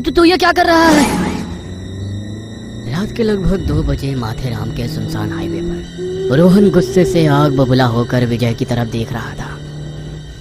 तू ये क्या कर रहा है? रात के लगभग 2 बजे माथेरान के सुनसान हाईवे पर रोहन गुस्से से आग बबूला होकर विजय की तरफ देख रहा था।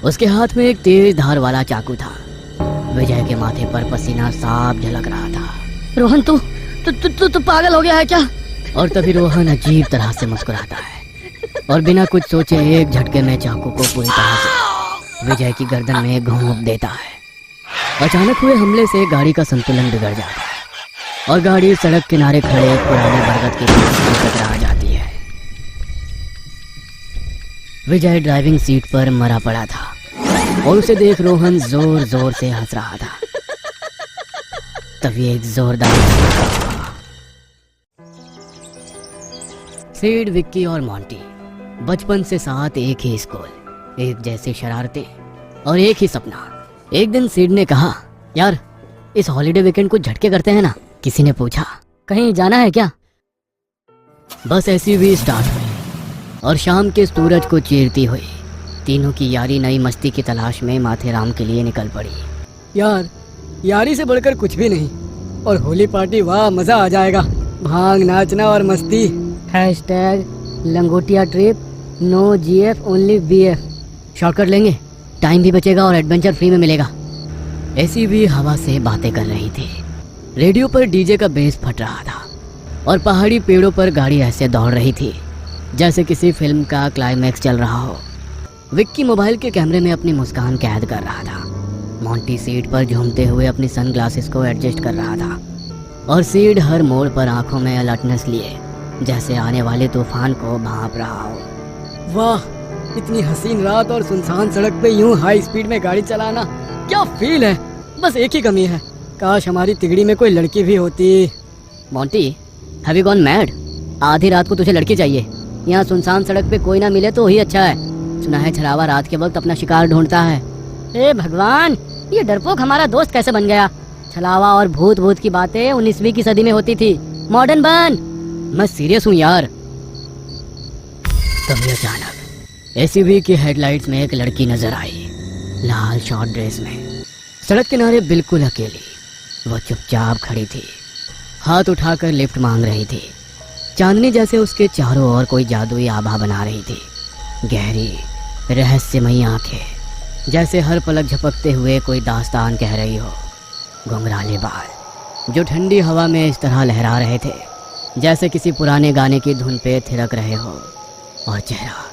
उसके हाथ में एक तेज धार वाला चाकू था। विजय के माथे पर पसीना साफ झलक रहा था। रोहन तू पागल हो गया है क्या? और तभी रोहन अजीब तरह से मुस्कुराता है और बिना कुछ सोचे एक झटके में चाकू को पूरी तरह से विजय की गर्दन में घोंप देता है। अचानक हुए हमले से गाड़ी का संतुलन बिगड़ जाता है और गाड़ी सड़क किनारे खड़े एक पुराने बरगद के पेड़ से टकरा जाती है। विजय ड्राइविंग सीट पर मरा पड़ा था और उसे देख रोहन जोर जोर से हंस रहा था। तभी एक जोरदार सीड, विक्की और मॉन्टी बचपन से साथ एक ही स्कूल, एक जैसी शरारतें और एक ही सपना। एक दिन सीड ने कहा, यार इस हॉलीडे वीकेंड को झटके करते हैं ना। किसी ने पूछा, कहीं जाना है क्या? बस ऐसी भी स्टार्ट हुई और शाम के सूरज को चीरती हुई तीनों की यारी नई मस्ती की तलाश में माथेरान के लिए निकल पड़ी। यार यारी से बढ़कर कुछ भी नहीं, और होली पार्टी, वाह मजा आ जाएगा। भांग, नाचना और मस्ती। हैशटैग लंगोटिया trip, no GF only BF. Shortcut लेंगे, टाइम भी बचेगा और एडवेंचर फ्री में मिलेगा। ऐसी भी हवा से बातें कर रही थी। रेडियो पर डीजे का बेस फट रहा था और पहाड़ी पेड़ों पर गाड़ी ऐसे दौड़ रही थी जैसे किसी फिल्म का क्लाइमैक्स चल रहा हो। विक्की मोबाइल के कैमरे में अपनी मुस्कान कैद कर रहा था। मॉन्टी सीट पर झूमते हुए अपनी सनग्लासेस को एडजस्ट कर रहा था और सीड हर मोड़ पर आंखों में अलर्टनेस लिए जैसे आने वाले तूफान को भांप रहा हो। वाह, इतनी हसीन रात और सुनसान सड़क पे यूं हाई स्पीड में गाड़ी चलाना, क्या फील है। बस एक ही कमी है, काश हमारी तिगड़ी में कोई लड़की भी होती। Monty, have you gone mad? आधी रात को तुझे लड़की चाहिए? यहाँ सुनसान सड़क पे कोई ना मिले तो ही अच्छा है। सुना है छलावा रात के वक्त अपना शिकार ढूंढता है। हे भगवान, ये डरपोक हमारा दोस्त कैसे बन गया? छलावा और भूत भूत की बातें 19वीं की सदी में होती थी। मॉडर्न बन। मैं सीरियस हूँ यार। तभी अचानक एसयूवी की हेडलाइट्स में एक लड़की नजर आई, लाल शॉर्ट ड्रेस में, सड़क किनारे बिल्कुल अकेली। वो चुपचाप खड़ी थी, हाथ उठाकर लिफ्ट मांग रही थी। चांदनी जैसे उसके चारों ओर कोई जादुई आभा बना रही थी। गहरी रहस्यमयी आंखें जैसे हर पलक झपकते हुए कोई दास्तान कह रही हो। घुंघराले बाल जो ठंडी हवा में इस तरह लहरा रहे थे जैसे किसी पुराने गाने की धुन पे थिरक रहे हो। और चेहरा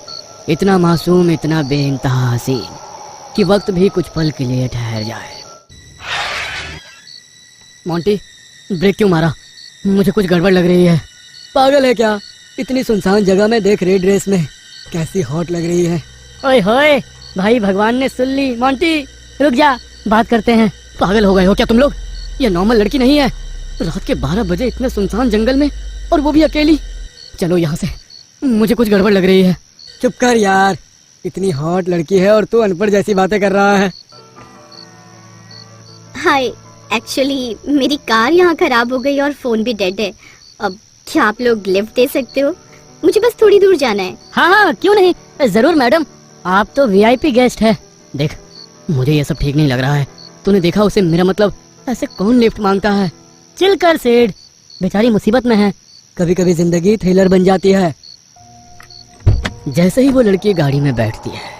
इतना मासूम, इतना बेइंतहा हसीन कि वक्त भी कुछ पल के लिए ठहर जाए। मॉन्टी, ब्रेक क्यों मारा? मुझे कुछ गड़बड़ लग रही है। पागल है क्या? इतनी सुनसान जगह में देख, रेड ड्रेस में कैसी हॉट लग रही है। ओए होए, भाई भगवान ने सुन ली। मॉन्टी रुक जा, बात करते हैं। पागल हो गए हो क्या तुम लोग? ये नॉर्मल लड़की नहीं है। रात के 12 बजे इतने सुनसान जंगल में, और वो भी अकेली। चलो यहाँ से, मुझे कुछ गड़बड़ लग रही है। चुप कर यार, इतनी हॉट लड़की है और तू अनपढ़ जैसी बातें कर रहा है। हाय, एक्चुअली मेरी कार यहाँ खराब हो गई और फोन भी डेड है। अब क्या आप लोग लिफ्ट दे सकते हो? मुझे बस थोड़ी दूर जाना है। हाँ, क्यों नहीं, जरूर मैडम, आप तो वीआईपी गेस्ट है। देख, मुझे ये सब ठीक नहीं लग रहा है। तूने देखा उसे? मेरा मतलब, ऐसे कौन लिफ्ट मांगता है? चिल कर सेठ, बेचारी मुसीबत में है। कभी कभी जिंदगी थ्रिलर बन जाती है। जैसे ही वो लड़की गाड़ी में बैठती है,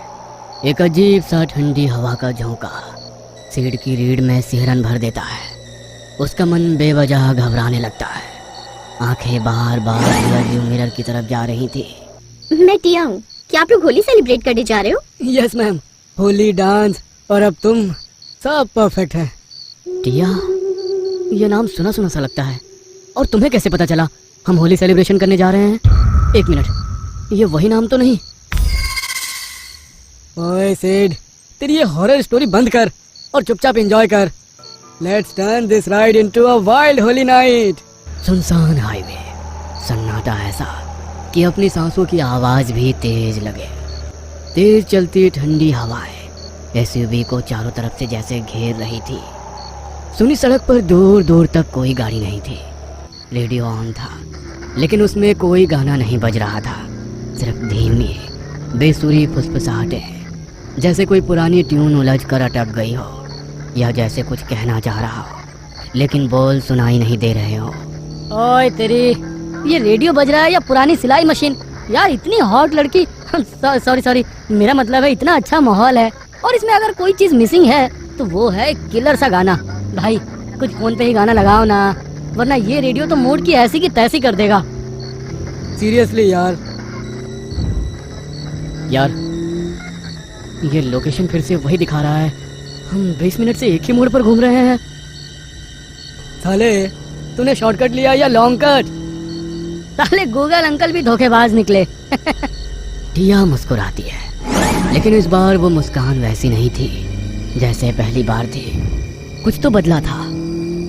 एक अजीब सा ठंडी हवा का झोंका सीट की रीढ़ में सिहरन भर देता है। उसका मन बेवजह घबराने लगता है। आंखें बार बार रियरव्यू मिरर की तरफ जा रही थी। मैं टिया हूँ। क्या आप लोग होली सेलिब्रेट करने जा रहे हो? यस मैम, होली, डांस और अब तुम, सब परफेक्ट है। टिया, ये नाम सुना सुना सा लगता है। और तुम्हें कैसे पता चला हम होली सेलिब्रेशन करने जा रहे हैं? एक मिनट, ये वही नाम तो नहीं? ओए सेड, तेरी ये हॉरर स्टोरी बंद कर और चुपचाप एंजॉय कर। Let's turn this ride into a wild Holi night. सुनसान हाईवे, सन्नाटा ऐसा कि अपनी सांसों की आवाज भी तेज लगे। तेज चलती ठंडी हवाएं एसयूवी को चारों तरफ से जैसे घेर रही थी। सुनी सड़क पर दूर दूर तक कोई गाड़ी नहीं थी। रेडियो ऑन था, लेकिन उसमें कोई गाना नहीं बज रहा था। सिर्फ धीमी बेसुरी फुसफुसाहटें, जैसे कोई पुरानी ट्यून उलझ कर अटक गई हो या जैसे कुछ कहना चाह रहा हो। लेकिन बोल सुनाई नहीं दे रहे हो। ओए तेरी, ये रेडियो बज रहा है या पुरानी सिलाई मशीन? यार इतनी हॉट लड़की, सॉरी, मेरा मतलब है इतना अच्छा माहौल है और इसमें अगर कोई चीज मिसिंग है तो वो है किलर सा गाना। भाई कुछ फोन पे ही गाना लगाओ ना, वरना ये रेडियो तो मूड की ऐसी की तैसी कर देगा। सीरियसली यार ये लोकेशन फिर से वही दिखा रहा है। हम 20 मिनट से एक ही मोड़ पर घूम रहे हैं। साले तूने शॉर्टकट लिया या लॉन्ग कट? साले गूगल अंकल भी धोखेबाज निकले। टिया मुस्कुराती है, लेकिन इस बार वो मुस्कान वैसी नहीं थी जैसे पहली बार थी। कुछ तो बदला था।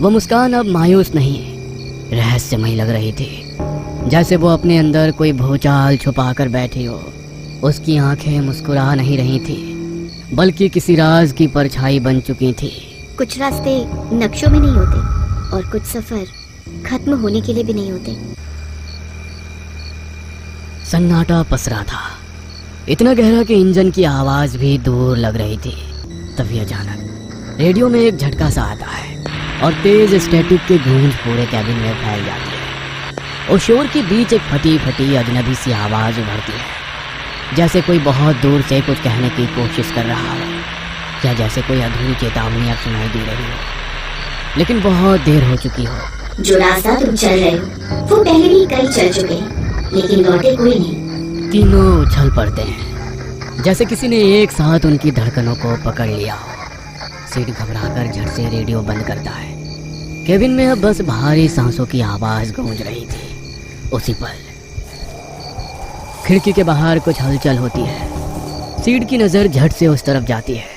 वो मुस्कान अब मायूस नहीं, रहस्यमयी लग रही थी, जैसे वो अपने अंदर कोई भूचाल छुपा कर बैठी हो। उसकी आंखें मुस्कुरा नहीं रही थी, बल्कि किसी राज की परछाई बन चुकी थी। कुछ रास्ते नक्शों में नहीं होते और कुछ सफर खत्म होने के लिए भी नहीं होते। सन्नाटा पसरा था, इतना गहरा कि इंजन की आवाज भी दूर लग रही थी। तभी अचानक रेडियो में एक झटका सा आता है और तेज स्टैटिक की गूंज पूरे कैबिन में फैल जाती है। और शोर के बीच एक फटी फटी अजनबी सी आवाज उभरती है, जैसे कोई बहुत दूर से कुछ कहने की कोशिश कर रहा हो, या जैसे कोई अधूरी चेतावनी अब सुनाई दे रही हो, लेकिन बहुत देर हो चुकी हो। जो रास्ता तुम चल रहे हो वो पहले भी कई चल चुके हैं, लेकिन लौटे कोई नहीं। तीनों उछल पड़ते हैं, जैसे किसी ने एक साथ उनकी धड़कनों को पकड़ लिया हो। सीट घबराकर झट से रेडियो बंद करता है। केबिन में अब बस भारी सांसों की आवाज गूंज रही थी। उसी पल खिड़की के बाहर कुछ हलचल होती है। सीट की नजर झट से उस तरफ जाती है।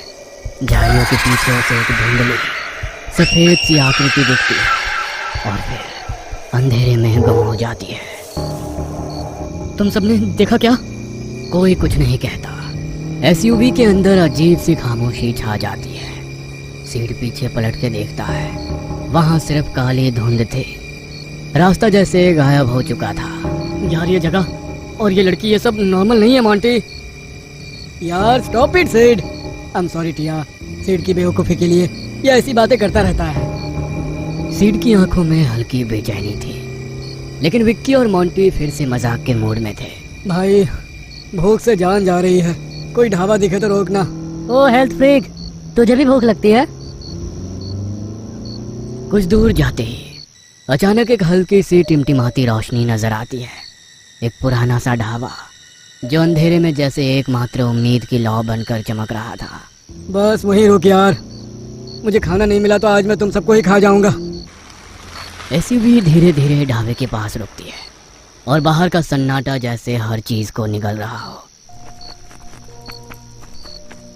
झाड़ियों के पीछे से एक धुंधली सफेद सी आकृति दिखती है और फिर अंधेरे में गुम हो जाती है। तुम सबने देखा क्या? कोई कुछ नहीं कहता। एसयूवी के अंदर अजीब सी खामोशी छा जाती है। सीट पीछे पलट के देखता है, वहां सिर्फ काली धुंध थी। रास्ता जैसे गायब हो चुका था। यार ये जगह और ये लड़की, ये सब नॉर्मल नहीं है मॉन्टी। यार stop it Sid. I am sorry Tia, Sid की बेवकूफ़ी के लिए ये ऐसी बातें करता रहता है। सीड की आंखों में हल्की बेचैनी थी, लेकिन विक्की और मॉन्टी फिर से मजाक के मूड में थे। भाई भूख से जान जा रही है, कोई ढाबा दिखे तो रोकना। ओ हेल्थ फ्रीक, तुझे भी भूख लगती है? कुछ दूर जाते ही अचानक एक हल्की सी टिमटिमाती रोशनी नजर आती है। एक पुराना सा ढाबा जो अंधेरे में जैसे एकमात्र उम्मीद की लौ बनकर चमक रहा था। बस वहीं रुक यार, मुझे खाना नहीं मिला तो आज मैं तुम सबको ही खा जाऊंगा। एसयूवी धीरे धीरे ढाबे के पास रुकती है और बाहर का सन्नाटा जैसे हर चीज को निगल रहा हो।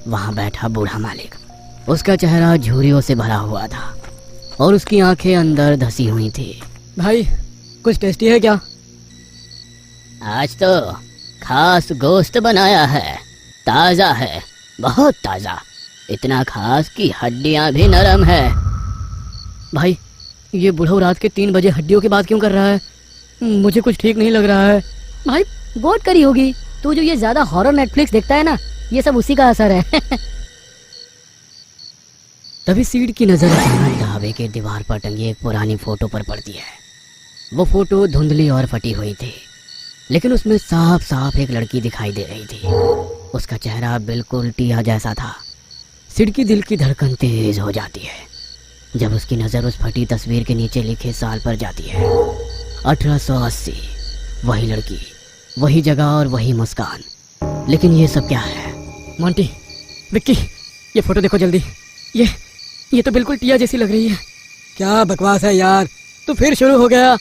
वहां बैठा बूढ़ा मालिक, उसका चेहरा झुर्रियों से भरा हुआ था और उसकी आंखें अंदर धसी हुई थी। भाई कुछ टेस्टी है क्या? आज तो खास गोश्त बनाया है, ताजा है, बहुत ताजा, इतना खास कि हड्डियां भी नरम है। भाई ये बुढ़ऊ रात के 3 बजे हड्डियों की बात क्यों कर रहा है? मुझे कुछ ठीक नहीं लग रहा है। भाई गोट करी होगी, तू जो ये ज्यादा हॉरर नेटफ्लिक्स देखता है ना, ये सब उसी का असर है। तभी सीड की नजर अचानक ढाबे के दीवार पर टंगी एक पुरानी फोटो पर पड़ती है। वो फोटो धुंधली और फटी हुई थी, लेकिन उसमें साफ साफ एक लड़की दिखाई दे रही थी। उसका चेहरा बिल्कुल टिया जैसा था। सीड की दिल की धड़कन तेज हो जाती है जब उसकी नजर उस फटी तस्वीर के नीचे लिखे साल पर जाती है। 1880। वही लड़की, वही जगह और वही मुस्कान। लेकिन ये सब क्या है? मोंटी, विक्की, ये फोटो देखो जल्दी। ये तो बिल्कुल टिया जैसी लग रही है। क्या बकवास है यार, तू फिर शुरू हो गया।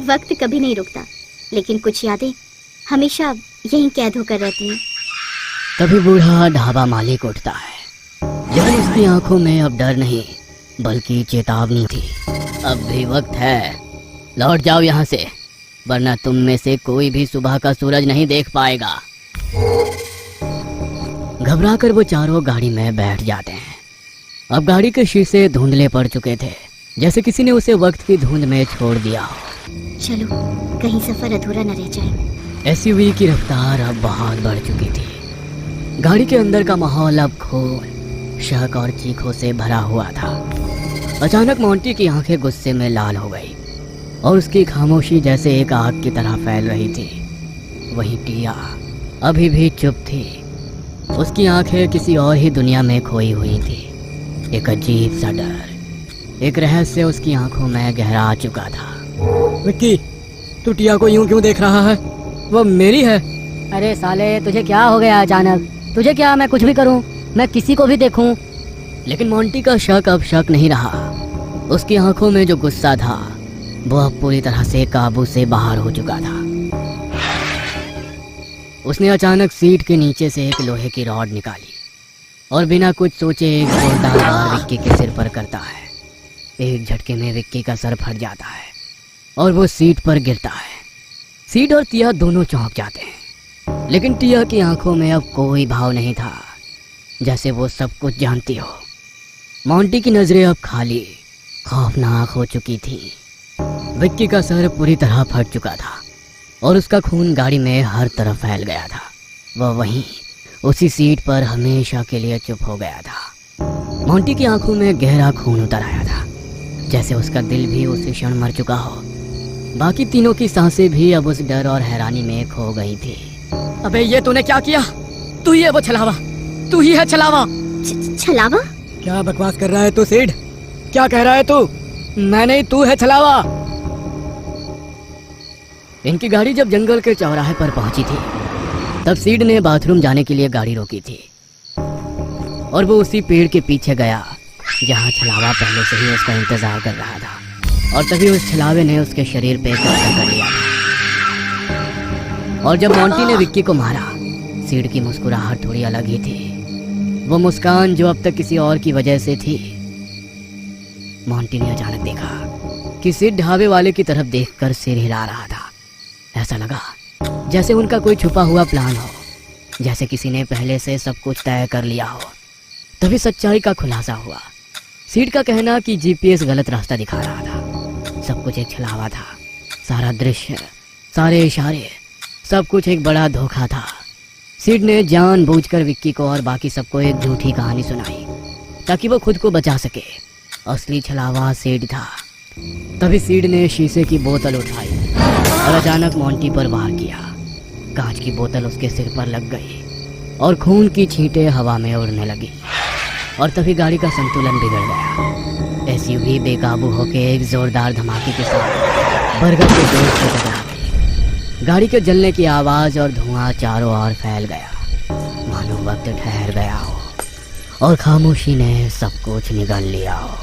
वक्त कभी नहीं रुकता, लेकिन कुछ यादें हमेशा यहीं कैद होकर रहती हैं। तभी बूढ़ा ढाबा मालिक उठता है, लेकिन उसकी आंखों में अब डर नहीं बल्कि चेतावनी थी। अब भी वक्त है, लौट जाओ यहाँ से, वरना तुम में से कोई भी सुबह का सूरज नहीं देख पाएगा। घबराकर वो चारों गाड़ी में बैठ जाते हैं। अब गाड़ी के शीशे धुंधले पड़ चुके थे, जैसे किसी ने उसे वक्त की धुंध में छोड़ दिया हो। चलो, कहीं सफर अधूरा न रह जाए। एसयूवी की रफ्तार अब बहुत बढ़ चुकी थी। गाड़ी के अंदर का माहौल अब खून, शक और चीखों से भरा हुआ था। अचानक मोंटी की आंखें गुस्से में लाल हो गई और उसकी खामोशी जैसे एक आग की तरह फैल रही थी। वहीं टिया अभी भी चुप थी। उसकी आंखें किसी और ही दुनिया में खोई हुई थी। एक अजीब सा डर, एक रहस्य उसकी आंखों में गहरा आ चुका था। विक्की, तू टिया को यूं क्यों देख रहा है? वो मेरी है। अरे साले, तुझे क्या हो गया अचानक? तुझे क्या, मैं कुछ भी करूं, मैं किसी को भी देखूं? लेकिन मोंटी का शक अब शक नहीं रहा। उसकी आंखों में जो गुस्सा था वो अब पूरी तरह से काबू से बाहर हो चुका था। उसने अचानक सीट के नीचे से एक लोहे की रॉड निकाली और बिना कुछ सोचे एक जोरदार वार विक्की के सिर पर करता है। एक झटके में विक्की का सर फट जाता है और वो सीट पर गिरता है। सीट और टिया दोनों चौंक जाते हैं, लेकिन टिया की आंखों में अब कोई भाव नहीं था, जैसे वो सब कुछ जानती हो। मोंटी की नजरें अब खाली, खौफनाक हो चुकी थी। विक्की का सर पूरी तरह फट चुका था और उसका खून गाड़ी में हर तरफ फैल गया था। वह वहीं उसी सीट पर हमेशा के लिए चुप हो गया था। मोंटी की आंखों में गहरा खून उतर आया था, जैसे उसका दिल भी उसी क्षण मर चुका हो। बाकी तीनों की सांसें भी अब उस डर और हैरानी में खो गई थी। अबे ये तूने क्या किया? तू ही है वो छलावा, तू ही है छलावा। छलावा? क्या बकवास कर रहा है तू सिड? क्या कह रहा है तू? मैं नहीं, तू है छलावा। इनकी गाड़ी जब जंगल के चौराहे पर पहुंची थी तब सीड ने बाथरूम जाने के लिए गाड़ी रोकी थी और वो उसी पेड़ के पीछे गया जहां छलावा पहले से ही उसका इंतजार कर रहा था। और तभी उस छलावे ने उसके शरीर पे कब्जा कर लिया और जब मोंटी ने विक्की को मारा, सीड की मुस्कुराहट थोड़ी अलग ही थी। वो मुस्कान जो अब तक किसी और की वजह से थी। मोंटी ने अचानक देखा कि सिड ढाबे वाले की तरफ देखकर सिर हिला रहा था। ऐसा लगा जैसे उनका कोई छुपा हुआ प्लान हो, जैसे किसी ने पहले से सब कुछ तय कर लिया हो। तभी सच्चाई का खुलासा हुआ। सीड का कहना कि जीपीएस गलत रास्ता दिखा रहा था। सब कुछ एक छलावा था। सारा दृश्य, सारे इशारे, सब कुछ एक बड़ा धोखा था। सीड ने जानबूझकर विक्की को और बाकी सबको एक झूठी कहानी सुनाई ताकि वो खुद को बचा सके। असली छलावा सीड था। तभी सीड ने शीशे की बोतल उठाई और अचानक मोंटी पर वार किया। कांच की बोतल उसके सिर पर लग गई और खून की छींटें हवा में उड़ने लगी और तभी गाड़ी का संतुलन बिगड़ गया। एसयूवी बेकाबू होकर एक जोरदार धमाके के साथ बरगद के पेड़ से टकरा गई। गाड़ी के जलने की आवाज और धुआं चारों ओर फैल गया, मानो वक्त ठहर गया हो और खामोशी ने सब कुछ निगल लिया हो।